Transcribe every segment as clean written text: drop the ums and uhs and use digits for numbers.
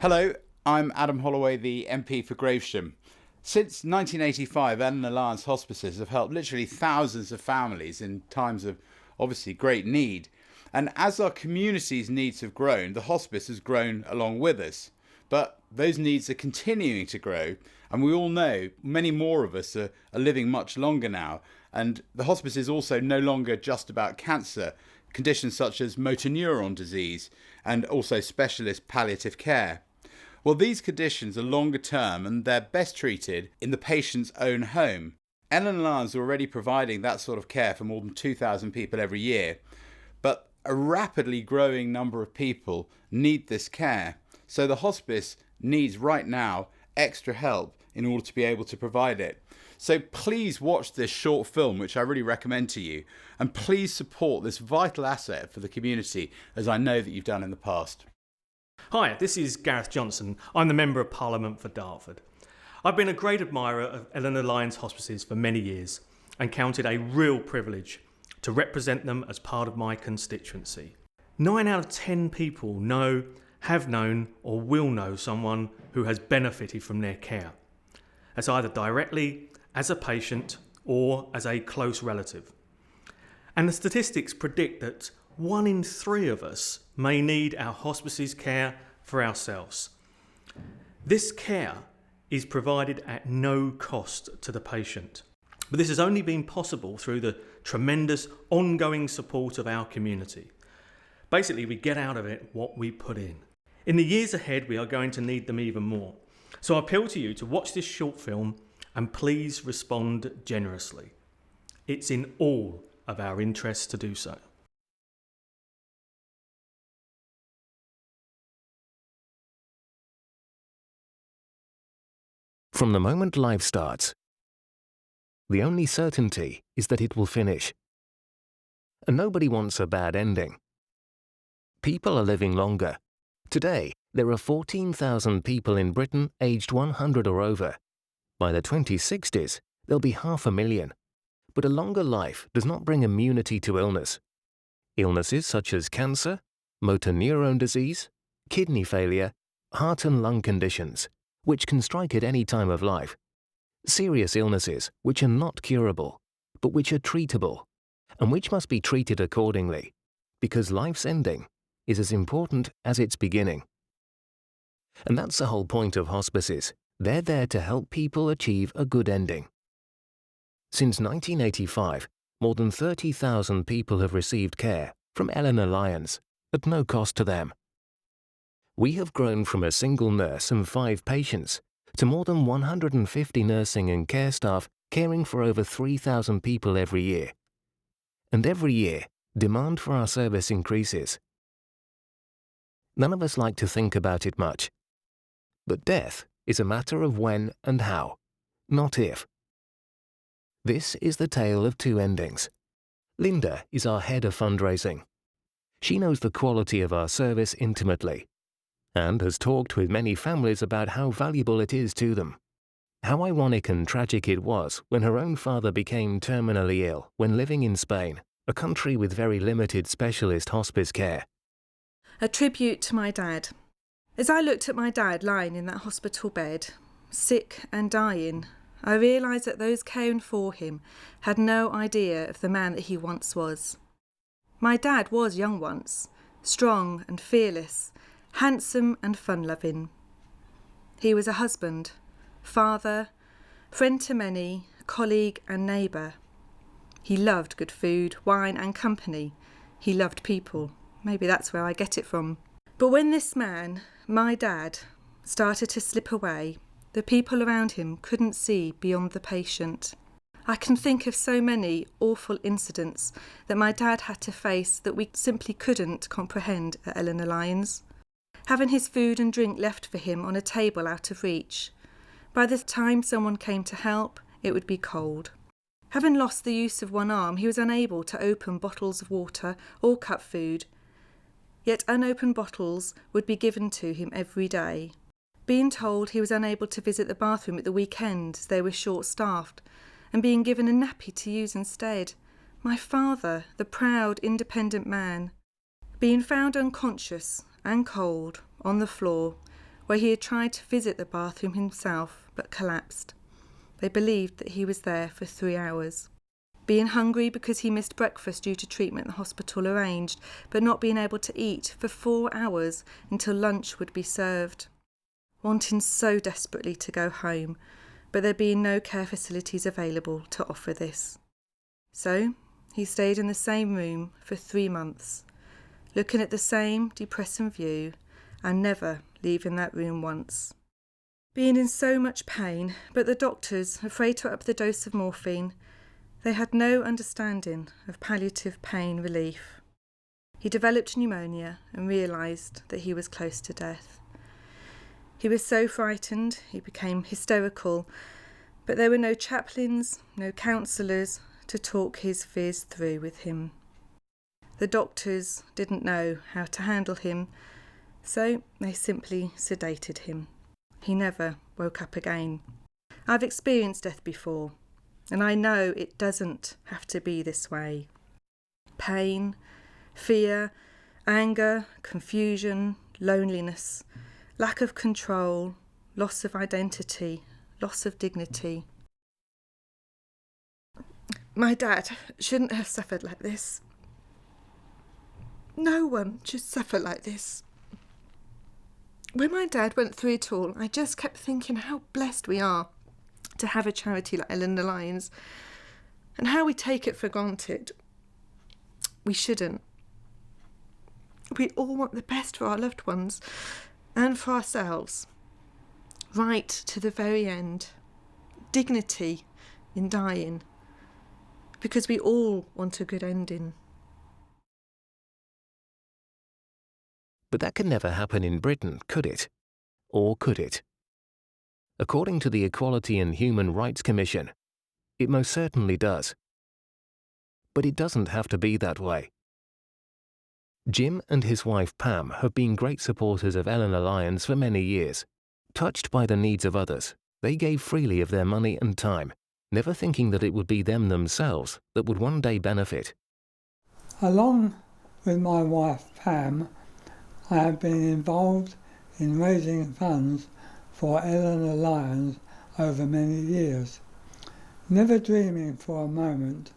Hello, I'm Adam Holloway, the MP for Gravesham. Since 1985, EllenorLions hospices have helped literally thousands of families in times of obviously great need. And as our community's needs have grown, the hospice has grown along with us. But those needs are continuing to grow, and we all know many more of us are living much longer now. And the hospice is also no longer just about cancer, conditions such as motor neuron disease, and also specialist palliative care. Well, these conditions are longer term and they're best treated in the patient's own home. EllenorLions are already providing that sort of care for more than 2,000 people every year, but a rapidly growing number of people need this care. So the hospice needs right now extra help in order to be able to provide it. So please watch this short film, which I really recommend to you, and please support this vital asset for the community, as I know that you've done in the past. Hi, this is Gareth Johnson. I'm the Member of Parliament for Dartford. I've been a great admirer of EllenorLions hospices for many years and count it a real privilege to represent them as part of my constituency. 9 out of 10 people know, have known or will know someone who has benefited from their care. That's either directly, as a patient or as a close relative. And the statistics predict that 1 in 3 of us may need our hospice's care for ourselves. This care is provided at no cost to the patient, but this has only been possible through the tremendous ongoing support of our community. Basically, we get out of it what we put in. In the years ahead, we are going to need them even more. So I appeal to you to watch this short film and please respond generously. It's in all of our interests to do so. From the moment life starts, the only certainty is that it will finish. And nobody wants a bad ending. People are living longer. Today, there are 14,000 people in Britain aged 100 or over. By the 2060s, there'll be 500,000. But a longer life does not bring immunity to illness. Illnesses such as cancer, motor neuron disease, kidney failure, heart and lung conditions, which can strike at any time of life. Serious illnesses which are not curable, but which are treatable, and which must be treated accordingly, because life's ending is as important as its beginning. And that's the whole point of hospices. They're there to help people achieve a good ending. Since 1985, more than 30,000 people have received care from EllenorLions at no cost to them. We have grown from a single nurse and 5 patients to more than 150 nursing and care staff caring for over 3,000 people every year. And every year, demand for our service increases. None of us like to think about it much. But death is a matter of when and how, not if. This is the tale of 2 endings. Linda is our head of fundraising. She knows the quality of our service intimately, and has talked with many families about how valuable it is to them. How ironic and tragic it was when her own father became terminally ill when living in Spain, a country with very limited specialist hospice care. A tribute to my dad. As I looked at my dad lying in that hospital bed, sick and dying, I realised that those caring for him had no idea of the man that he once was. My dad was young once, strong and fearless, handsome and fun-loving. He was a husband, father, friend to many, colleague and neighbour. He loved good food, wine and company. He loved people. Maybe that's where I get it from. But when this man, my dad, started to slip away, the people around him couldn't see beyond the patient. I can think of so many awful incidents that my dad had to face that we simply couldn't comprehend at EllenorLions. Having his food and drink left for him on a table out of reach. By the time someone came to help, it would be cold. Having lost the use of one arm, he was unable to open bottles of water or cut food. Yet unopened bottles would be given to him every day. Being told he was unable to visit the bathroom at the weekend as they were short-staffed, and being given a nappy to use instead. My father, the proud, independent man, being found unconscious and cold on the floor where he had tried to visit the bathroom himself but collapsed. They believed that he was there for 3 hours. Being hungry because he missed breakfast due to treatment the hospital arranged, but not being able to eat for 4 hours until lunch would be served. Wanting so desperately to go home, but there being no care facilities available to offer this. So he stayed in the same room for 3 months, looking at the same depressing view and never leaving that room once. Being in so much pain, but the doctors, afraid to up the dose of morphine, they had no understanding of palliative pain relief. He developed pneumonia and realised that he was close to death. He was so frightened, he became hysterical, but there were no chaplains, no counsellors to talk his fears through with him. The doctors didn't know how to handle him, so they simply sedated him. He never woke up again. I've experienced death before, and I know it doesn't have to be this way. Pain, fear, anger, confusion, loneliness, lack of control, loss of identity, loss of dignity. My dad shouldn't have suffered like this. No one should suffer like this. When my dad went through it all, I just kept thinking how blessed we are to have a charity like EllenorLions, and how we take it for granted. We shouldn't. We all want the best for our loved ones and for ourselves, right to the very end. Dignity in dying, because we all want a good ending. But that could never happen in Britain, could it? Or could it? According to the Equality and Human Rights Commission, it most certainly does. But it doesn't have to be that way. Jim and his wife Pam have been great supporters of EllenorLions for many years. Touched by the needs of others, they gave freely of their money and time, never thinking that it would be them themselves that would one day benefit. Along with my wife Pam, I have been involved in raising funds for EllenorLions over many years, never dreaming for a moment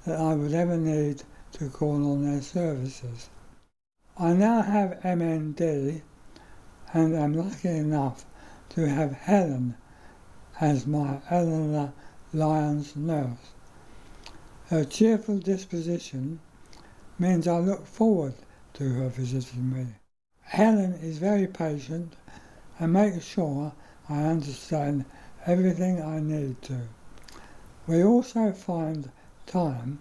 that I would ever need to call on their services. I now have MND and am lucky enough to have Helen as my EllenorLions nurse. Her cheerful disposition means I look forward to her visiting me. Helen is very patient and makes sure I understand everything I need to. We also find time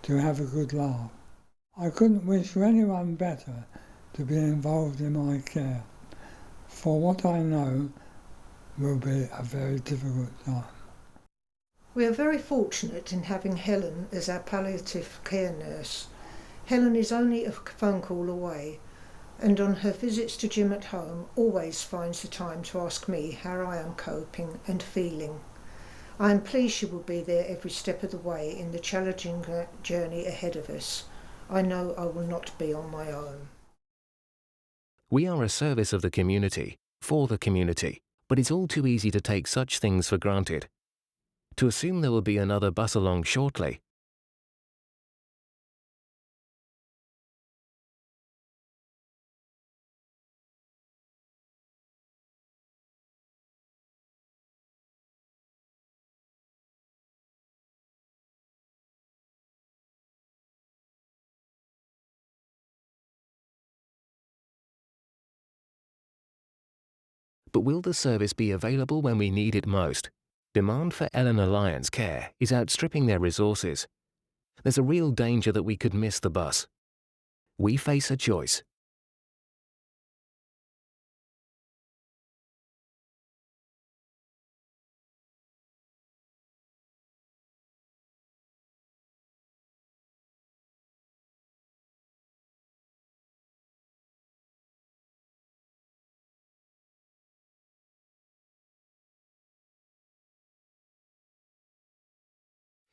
to have a good laugh. I couldn't wish for anyone better to be involved in my care, for what I know will be a very difficult time. We are very fortunate in having Helen as our palliative care nurse. Helen is only a phone call away, and on her visits to Jim at home always finds the time to ask me how I am coping and feeling. I am pleased she will be there every step of the way in the challenging journey ahead of us. I know I will not be on my own. We are a service of the community, for the community, but it's all too easy to take such things for granted. To assume there will be another bus along shortly. But will the service be available when we need it most? Demand for EllenorLions care is outstripping their resources. There's a real danger that we could miss the bus. We face a choice.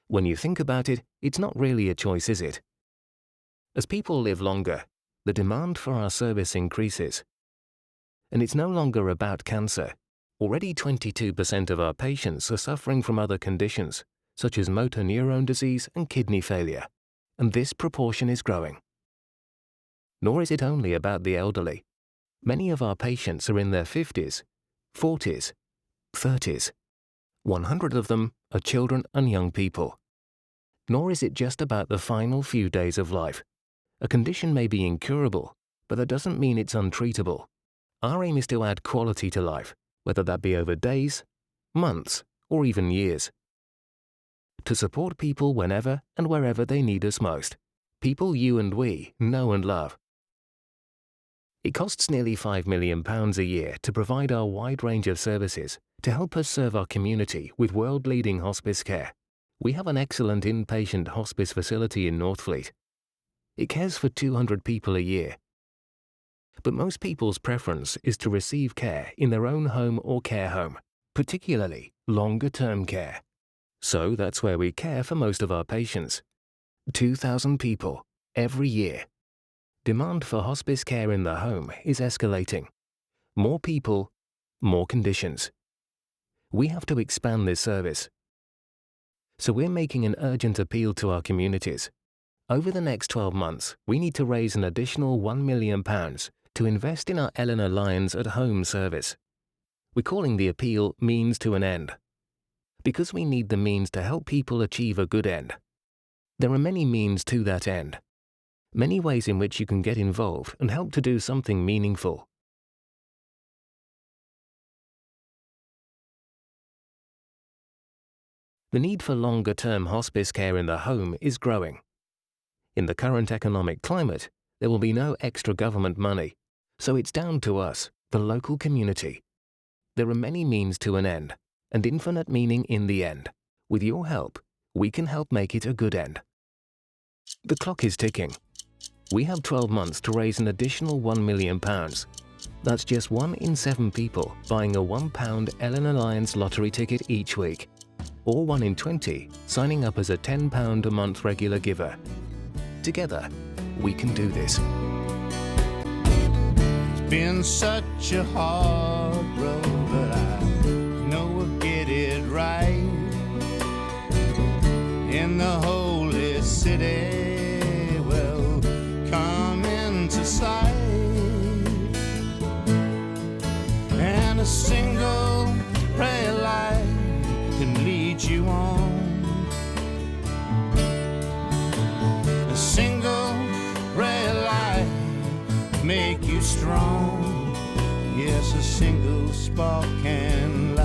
When you think about it, it's not really a choice, is it? As people live longer, the demand for our service increases. And it's no longer about cancer. Already 22% of our patients are suffering from other conditions, such as motor neurone disease and kidney failure. And this proportion is growing. Nor is it only about the elderly. Many of our patients are in their 50s, 40s, 30s. 100 of them are children and young people. Nor is it just about the final few days of life. A condition may be incurable, but that doesn't mean it's untreatable. Our aim is to add quality to life, whether that be over days, months, or even years. To support people whenever and wherever they need us most. People you and we know and love. It costs nearly £5 million a year to provide our wide range of services to help us serve our community with world-leading hospice care. We have an excellent inpatient hospice facility in Northfleet. It cares for 200 people a year. But most people's preference is to receive care in their own home or care home, particularly longer-term care. So that's where we care for most of our patients. 2,000 people every year. Demand for hospice care in the home is escalating. More people, more conditions. We have to expand this service. So we're making an urgent appeal to our communities. Over the next 12 months, we need to raise an additional £1 million to invest in our EllenorLions at Home service. We're calling the appeal Means to an End, because we need the means to help people achieve a good end. There are many means to that end. Many ways in which you can get involved and help to do something meaningful. The need for longer-term hospice care in the home is growing. In the current economic climate, there will be no extra government money, so it's down to us, the local community. There are many means to an end, and infinite meaning in the end. With your help, we can help make it a good end. The clock is ticking. We have 12 months to raise an additional £1 million. That's just 1 in 7 people buying a £1 EllenorLions lottery ticket each week, or 1 in 20 signing up as a £10 a month regular giver. Together, we can do this. It's been such a hard road, but I know we'll get it right. In the holy city, we'll come into sight, and a single ray of light can lead you on. A single ray of light make you strong. Yes, a single spark can